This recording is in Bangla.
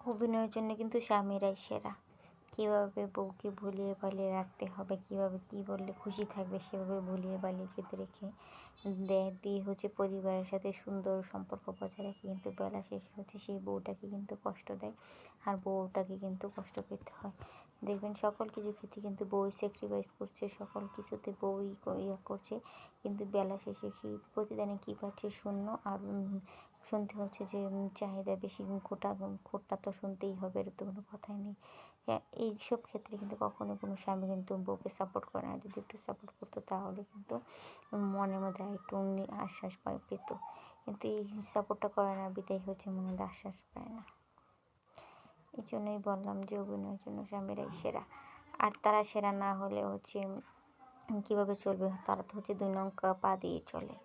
অভিনয়ের জন্য কিন্তু স্বামীরাই সেরা। কীভাবে বউকে ভুলিয়ে ভালিয়ে রাখতে হবে, কীভাবে কী বললে খুশি থাকবে সেভাবে ভুলিয়ে ভালিয়ে কিন্তু রেখে দিয়ে হচ্ছে পরিবারের সাথে সুন্দর সম্পর্ক বজায় রাখে, কিন্তু বেলা শেষে হচ্ছে সেই বউটাকে কিন্তু কষ্ট দেয়। আর বউটাকে কিন্তু কষ্ট পেতে হয়। দেখবেন সকল কিছু ক্ষেত্রে কিন্তু বউই স্যাক্রিফাইস করছে, সকল কিছুতে বউই ইয়ে করছে, কিন্তু বেলা শেষে প্রতিদানে কী পাচ্ছে? শূন্য। আর শুনতে হচ্ছে যে চাহিদা বেশি, খোঁটা তো শুনতেই হবে, এর তো কোনো কথাই নেই। হ্যাঁ, এইসব ক্ষেত্রে কিন্তু কখনো কোনো স্বামী কিন্তু বউকে সাপোর্ট করে না। যদি একটু সাপোর্ট করতো তাহলে কিন্তু মনের মধ্যে আরেকটু আশ্বাস পেত। কিন্তু এই সাপোর্টটা করে না বিধায় হচ্ছে মনের মধ্যে আশ্বাস পায় না। এই জন্যই বললাম যে অভিনয়ের জন্য স্বামীরাই সেরা। আর তারা সেরা না হলে হচ্ছে কীভাবে চলবে? তারা তো হচ্ছে ২ নৌকা পা দিয়ে চলে।